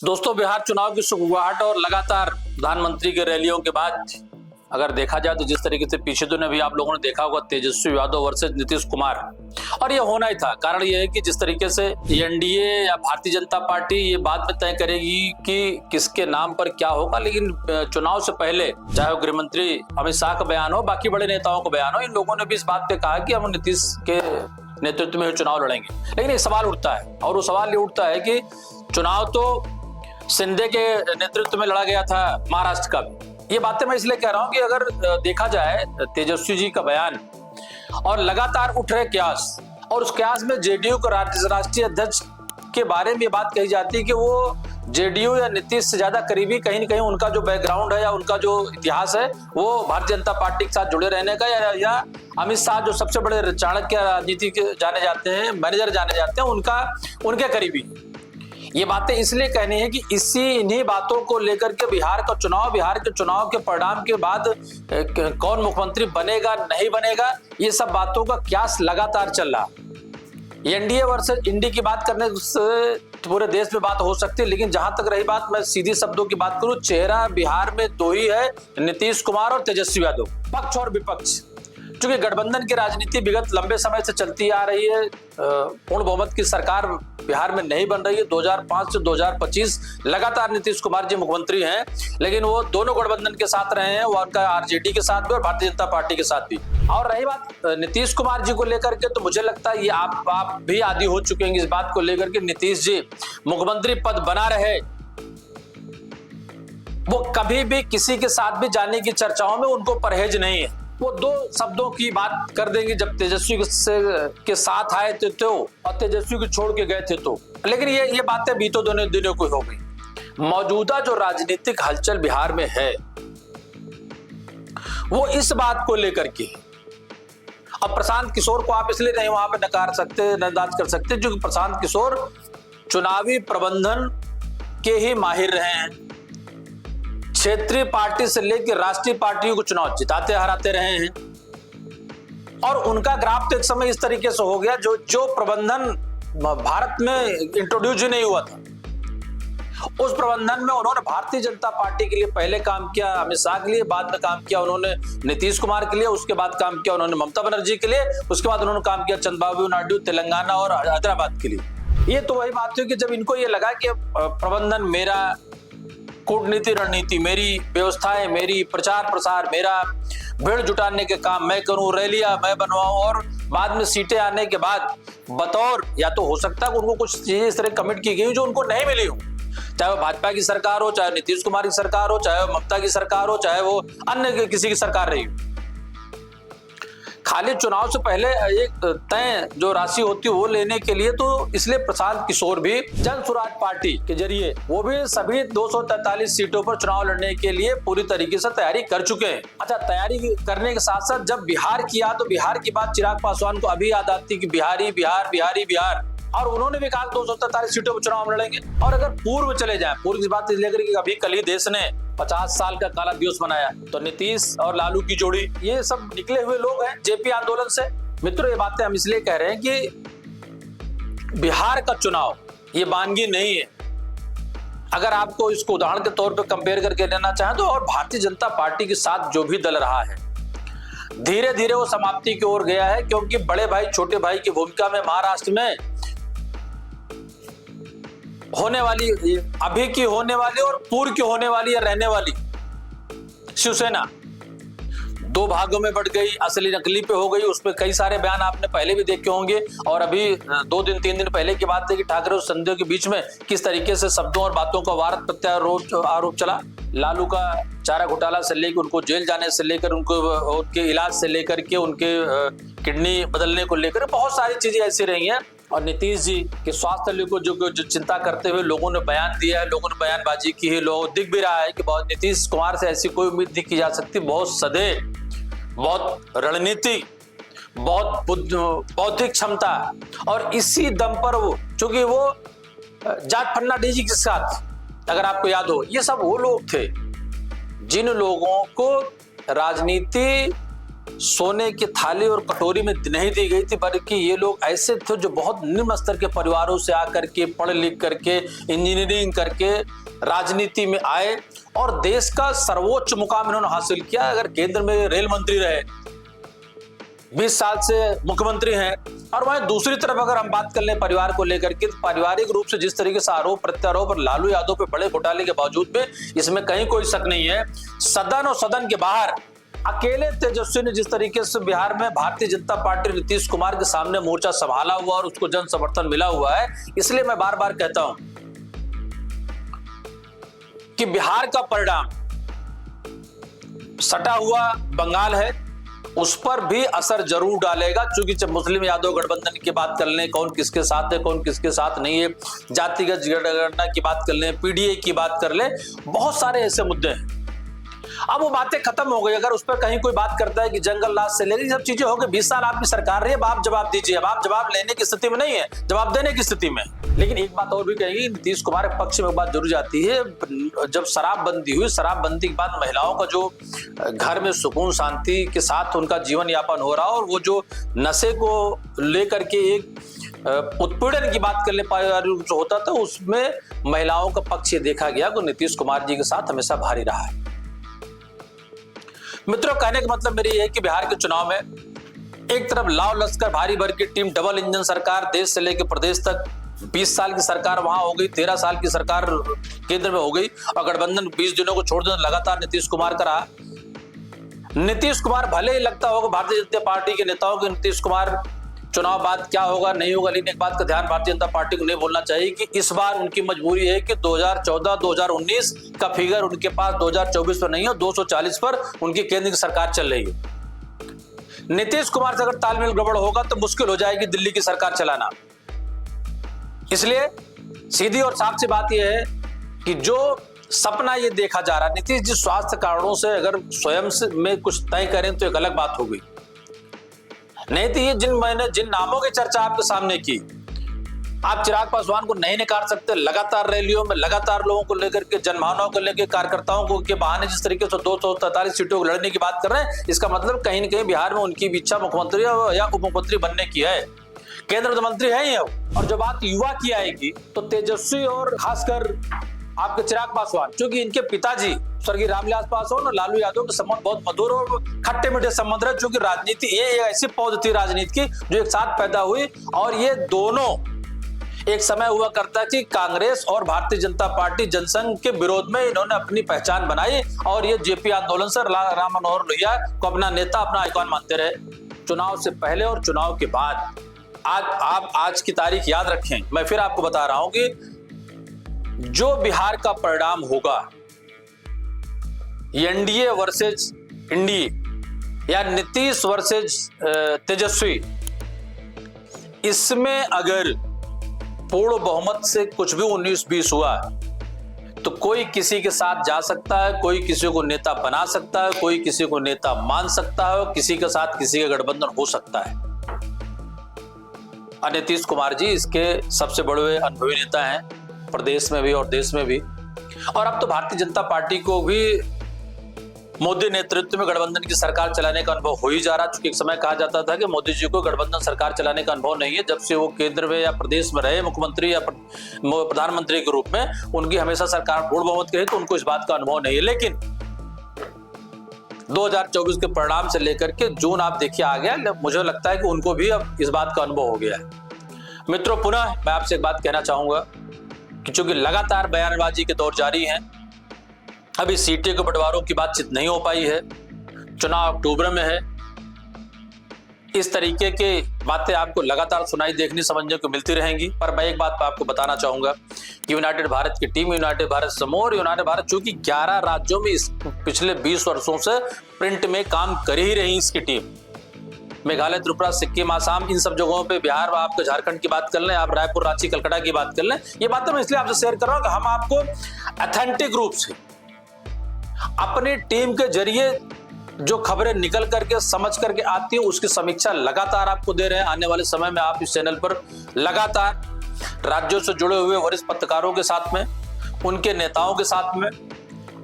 दोस्तों, बिहार चुनाव की सुगबुगाहट और लगातार प्रधानमंत्री के रैलियों के बाद अगर देखा जाए तो जिस तरीके से पीछे दिन अभी आप लोगों ने देखा होगा तेजस्वी यादव वर्सेस नीतीश कुमार, और ये होना ही था। कारण ये है कि जिस तरीके से एनडीए या भारतीय जनता पार्टी ये बाद में तय करेगी कि किसके नाम पर क्या होगा, लेकिन चुनाव से पहले चाहे वो गृह मंत्री अमित शाह का बयान हो, बाकी बड़े नेताओं का बयान हो, इन लोगों ने भी इस बात पे कहा कि हम नीतीश के नेतृत्व में चुनाव लड़ेंगे। लेकिन एक सवाल उठता है, और वो सवाल ये उठता है कि चुनाव तो शिंदे के नेतृत्व में लड़ा गया था महाराष्ट्र का भी। ये बातें मैं इसलिए कह रहा हूं कि अगर देखा जाए तेजस्वी जी का बयान और लगातार उठ रहे कयास, और उस कयास में जेडीयू के राष्ट्रीय अध्यक्ष के बारे में ये बात कही जाती है कि वो जेडीयू या नीतीश से ज्यादा करीबी, कहीं न कहीं उनका जो बैकग्राउंड है या उनका जो इतिहास है वो भारतीय जनता पार्टी के साथ जुड़े रहने का, या अमित शाह जो सबसे बड़े चाणक्य राजनीति के जाने जाते हैं, मैनेजर जाने जाते हैं, उनके करीबी। ये बातें इसलिए कहनी है कि इन्हीं बातों को लेकर के बिहार के चुनाव के परिणाम के बाद कौन मुख्यमंत्री बनेगा नहीं बनेगा, ये सब बातों का क्यास लगातार चल रहा। एनडीए वर्सेस इंडी की बात करने से पूरे देश में बात हो सकती है, लेकिन जहां तक रही बात, मैं सीधी शब्दों की बात करूं, चेहरा बिहार में दो ही है, नीतीश कुमार और तेजस्वी यादव, पक्ष और विपक्ष। क्योंकि गठबंधन की राजनीति विगत लंबे समय से चलती आ रही है, पूर्ण बहुमत की सरकार बिहार में नहीं बन रही है। 2005 से 2025 लगातार नीतीश कुमार जी मुख्यमंत्री हैं, लेकिन वो दोनों गठबंधन के साथ रहे हैं, वो उनका आरजेडी के साथ भी और भारतीय जनता पार्टी के साथ भी। और रही बात नीतीश कुमार जी को लेकर के, तो मुझे लगता है ये आप भी आदी हो चुके हैं इस बात को लेकर के, नीतीश जी मुख्यमंत्री पद बना रहे, वो कभी भी किसी के साथ भी जाने की चर्चाओं में उनको परहेज नहीं है। वो दो शब्दों की बात कर देंगे, जब तेजस्वी के साथ आए थे तो, और तेजस्वी को छोड़ के गए थे तो। लेकिन ये बातें बीतो दोनों दिनों को हो गई। मौजूदा जो राजनीतिक हलचल बिहार में है वो इस बात को लेकर के, अब प्रशांत किशोर को आप इसलिए नहीं वहां पे नजरअंदाज कर सकते क्योंकि प्रशांत किशोर चुनावी प्रबंधन के ही माहिर रहे हैं। क्षेत्रीय पार्टी से लेकर राष्ट्रीय पार्टियों को चुनाव जिताते हराते रहे हैं, और उनका ग्राफ तो एक समय इस तरीके से हो गया जो प्रबंधन भारत में इंट्रोड्यूस ही नहीं हुआ था, उस प्रबंधन में उन्होंने भारतीय जनता पार्टी के लिए पहले काम किया, अमित शाह के लिए बाद में काम किया उन्होंने, नीतीश कुमार के लिए उसके बाद काम किया उन्होंने, ममता बनर्जी के लिए उसके बाद उन्होंने काम किया चंद्रबाबू नायडू तेलंगाना और हैदराबाद के लिए। ये तो वही बात हुई कि जब इनको ये लगा कि प्रबंधन मेरा, कूटनीति रणनीति मेरी, व्यवस्थाएं मेरी, प्रचार प्रसार मेरा, भीड़ जुटाने के काम मैं करूं, रैलियां मैं बनवाऊं, और बाद में सीटें आने के बाद बतौर, या तो हो सकता है कि उनको कुछ चीजें इस तरह कमिट की गई जो उनको नहीं मिली हो, चाहे वो भाजपा की सरकार हो, चाहे नीतीश कुमार की सरकार हो, चाहे वो ममता की सरकार हो, चाहे वो अन्य किसी की सरकार रही हो। खाली चुनाव से पहले एक तय जो राशि होती है वो लेने के लिए, तो इसलिए प्रशांत किशोर भी जन स्वराज पार्टी के जरिए वो भी सभी 243 सीटों पर चुनाव लड़ने के लिए पूरी तरीके से तैयारी कर चुके हैं। अच्छा, तैयारी करने के साथ साथ जब बिहार किया तो बिहार की बात चिराग पासवान को अभी याद आती कि बिहार, और उन्होंने भी कहा 243 सीटों पर चुनाव लड़ेंगे। और अगर पूर्व चले जाए, पूर्व की बात इसलिए करें कि अभी कल ही देश ने 50 साल का काला दिवस मनाया, तो नीतीश और लालू की जोड़ी, ये सब निकले हुए लोग हैं जेपी आंदोलन से। मित्रों, ये बातें हम इसलिए कह रहे हैं कि बिहार का चुनाव ये वानगी नहीं है। अगर आपको इसको उदाहरण के तौर पर कंपेयर करके लेना चाहें तो, और भारतीय जनता पार्टी के साथ जो भी दल रहा है धीरे धीरे वो समाप्ति की ओर गया है, क्योंकि बड़े भाई छोटे भाई की भूमिका में महाराष्ट्र में होने वाली, अभी की होने वाली और पूर्व की होने वाली या रहने वाली शिवसेना दो भागों में बढ़ गई, असली नकली पे हो गई। उसमें कई सारे बयान आपने पहले भी देखे होंगे, और अभी 2-3 दिन पहले की बात है कि ठाकरे और संजय के बीच में किस तरीके से शब्दों और बातों का वार प्रत्यारोप चला। लालू का चारा घोटाला से लेकर उनको जेल जाने से लेकर उनके इलाज से लेकर के उनके किडनी बदलने को लेकर बहुत सारी चीजें ऐसी रही हैं। और नीतीश जी के स्वास्थ्य को जो चिंता करते हुए लोगों ने बयान दिया है, लोगों ने बयानबाजी की है, लोगों दिख भी रहा है कि बहुत नीतीश कुमार से ऐसी कोई उम्मीद नहीं की जा सकती। बहुत सदे, बहुत रणनीति, बहुत बौद्धिक क्षमता, और इसी दम पर वो, चूंकि वो जाट फर्नांडीज के साथ, अगर आपको याद हो, ये सब वो लोग थे जिन लोगों को राजनीति सोने की थाली और कटोरी में नहीं दी गई थी, बल्कि ये लोग ऐसे थे जो बहुत निम्न स्तर के परिवारों से आकर के पढ़ लिख करके इंजीनियरिंग करके राजनीति में आए और देश का सर्वोच्च मुकाम इन्होंने हासिल किया। अगर केंद्र में रेल मंत्री रहे, 20 साल से मुख्यमंत्री हैं, और वहीं दूसरी तरफ अगर हम बात कर लें परिवार को लेकर के, तो पारिवारिक रूप से जिस तरीके से आरोप प्रत्यारोप और लालू यादव पे बड़े घोटाले के बावजूद में इसमें कहीं कोई शक नहीं है, सदन और सदन के बाहर अकेले तेजस्वी ने जिस तरीके से बिहार में भारतीय जनता पार्टी नीतीश कुमार के सामने मोर्चा संभाला हुआ और उसको जन समर्थन मिला हुआ है। इसलिए मैं बार बार कहता हूं कि बिहार का परिणाम सटा हुआ बंगाल है, उस पर भी असर जरूर डालेगा, क्योंकि जब मुस्लिम यादव गठबंधन की बात कर लें, कौन किसके साथ है कौन किसके साथ नहीं है, जातिगत जनगणना की बात कर लें, पीडीए की बात कर लें, बहुत सारे ऐसे मुद्दे हैं। अब वो बातें खत्म हो गई। अगर उस पर कहीं कोई बात करता है कि जंगल राज से लेकर सब चीजें हो गई, 20 साल आपकी सरकार रही है, अब आप जवाब दीजिए। अब आप जवाब लेने की स्थिति में नहीं है, जवाब देने की स्थिति में। लेकिन एक बात और भी कहेगी, नीतीश कुमार के पक्ष में एक बात जरूर जाती है, जब शराबबंदी हुई, शराबबंदी के बाद महिलाओं का जो घर में सुकून शांति के साथ उनका जीवन यापन हो रहा, और वो जो नशे को लेकर के एक उत्पीड़न की बात करने पारिवारिक जो होता था, उसमें महिलाओं का पक्ष ये देखा गया कि नीतीश कुमार जी के साथ हमेशा भारी रहा है। मित्रों, कहने का मतलब मेरी है कि बिहार के चुनाव में एक तरफ लाव लश्कर भारी भर की टीम, डबल इंजन सरकार, देश से लेकर प्रदेश तक 20 साल की सरकार वहां हो गई, 13 साल की सरकार केंद्र में हो गई, और गठबंधन 20 दिनों को छोड़ देना लगातार नीतीश कुमार का रहा। नीतीश कुमार भले ही लगता होगा भारतीय जनता पार्टी के नेताओं के नीतीश कुमार चुनाव बाद क्या होगा नहीं होगा, लेकिन एक बात का ध्यान भारतीय जनता पार्टी को नहीं बोलना चाहिए कि इस बार उनकी मजबूरी है कि 2014-2019 का फिगर उनके पास 2024 पर नहीं है, 240 पर उनकी केंद्र की सरकार चल रही है। नीतीश कुमार से अगर तालमेल गड़बड़ होगा तो मुश्किल हो जाएगी दिल्ली की सरकार चलाना। इसलिए सीधी और साफ सी बात यह है कि जो सपना ये देखा जा रहा है, नीतीश जी स्वास्थ्य कारणों से अगर स्वयं में कुछ तय करें तो एक अलग बात हो गई, नहीं तो ये जिन नामों की चर्चा आपके सामने की, आप चिराग पासवान को नहीं निकाल सकते। लगातार रैलियों में लगातार लोगों को लेकर के, जनमानव को लेकर, कार्यकर्ताओं को के बहाने जिस तरीके से 243 सीटों को लड़ने की बात कर रहे हैं, इसका मतलब कहीं न कहीं बिहार में उनकी भी इच्छा मुख्यमंत्री या उप मुख्यमंत्री बनने की है, केंद्र मंत्री है ही। और जब बात युवा की आएगी तो तेजस्वी और खासकर आपके चिराग पासवान, क्योंकि इनके पिताजी स्वर्गीय रामविलास पासवान और लालू यादव के संबंध बहुत मधुर और खट्टे मीठे संबंध रहे, क्योंकि राजनीति ये ऐसी पौध थी राजनीति की जो एक साथ पैदा हुई, और ये दोनों एक समय हुआ करता कि कांग्रेस और भारतीय जनता पार्टी जनसंघ के विरोध में इन्होंने अपनी पहचान बनाई, और ये जेपी आंदोलन से राम मनोहर लोहिया को अपना नेता, अपना आइकॉन मानते रहे। चुनाव से पहले और चुनाव के बाद आप आज की तारीख याद रखें, मैं फिर आपको बता रहा हूं कि जो बिहार का परिणाम होगा, एनडीए वर्सेज इंडी या नीतीश वर्सेज तेजस्वी, इसमें अगर पूर्ण बहुमत से कुछ भी 19-20 हुआ तो कोई किसी के साथ जा सकता है, कोई किसी को नेता बना सकता है, कोई किसी को नेता मान सकता है, किसी के साथ किसी का गठबंधन हो सकता है। और नीतीश कुमार जी इसके सबसे बड़े अनुभवी नेता हैं, प्रदेश में भी और देश में भी। और अब तो भारतीय जनता पार्टी को भी मोदी नेतृत्व में गठबंधन की सरकार चलाने का अनुभव हो ही जा रहा, चूंकि एक समय कहा जाता था कि मोदी जी को गठबंधन सरकार चलाने का अनुभव नहीं है। जब से वो केंद्र में या प्रदेश में रहे मुख्यमंत्री या प्रधानमंत्री के रूप में, उनकी हमेशा सरकार पूर्ण बहुमत की है, तो उनको इस बात का अनुभव नहीं है। लेकिन 2024 के परिणाम से लेकर के जून आप देखिए आ गया, मुझे लगता है कि उनको भी अब इस बात का अनुभव हो गया है। मित्रों, पुनः मैं आपसे एक बात कहना चाहूंगा कि चूंकि लगातार बयानबाजी के दौर जारी हैं, अभी सीटें के बंटवारों की बातचीत नहीं हो पाई है, चुनाव अक्टूबर में है, इस तरीके के बातें आपको लगातार सुनाई देखनी समझने को मिलती रहेंगी। पर मैं एक बात आपको बताना चाहूंगा कि यूनाइटेड भारत की टीम, यूनाइटेड भारत समूह और यूनाइटेड भारत, चूंकि 11 राज्यों में इस पिछले 20 वर्षों से प्रिंट में काम कर ही रही इसकी टीम, मेघालय, त्रिपुरा, सिक्किम, आसाम, इन सब जगहों पे, बिहार, आप झारखंड की बात कर लें, आप रायपुर, रांची, कलकत्ता की बात कर लें, ये बातें मैं इसलिए आपसे शेयर कर रहा हूं कि हम आपको ऑथेंटिक रूप से अपनी टीम के जरिए जो खबरें निकल करके समझ करके आती है उसकी समीक्षा लगातार आपको दे रहे हैं। आने वाले समय में आप इस चैनल पर लगातार राज्यों से जुड़े हुए वरिष्ठ पत्रकारों के साथ में, उनके नेताओं के साथ में,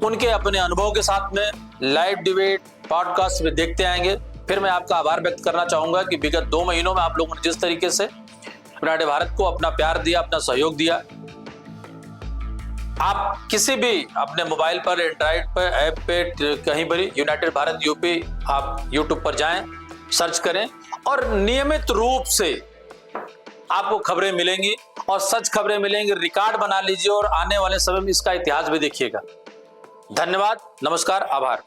उनके अपने अनुभव के साथ में लाइव डिबेट पॉडकास्ट में देखते आएंगे। फिर मैं आपका आभार व्यक्त करना चाहूंगा कि विगत 2 महीनों में आप लोगों ने जिस तरीके से यूनाइटेड भारत को अपना प्यार दिया, अपना सहयोग दिया। आप किसी भी अपने मोबाइल पर, एंड्रॉइड पर, ऐप पे, कहीं पर यूनाइटेड भारत यूपी आप यूट्यूब पर जाएं, सर्च करें और नियमित रूप से आपको खबरें मिलेंगी और सच खबरें मिलेंगी। रिकॉर्ड बना लीजिए और आने वाले समय में इसका इतिहास भी देखिएगा। धन्यवाद, नमस्कार, आभार।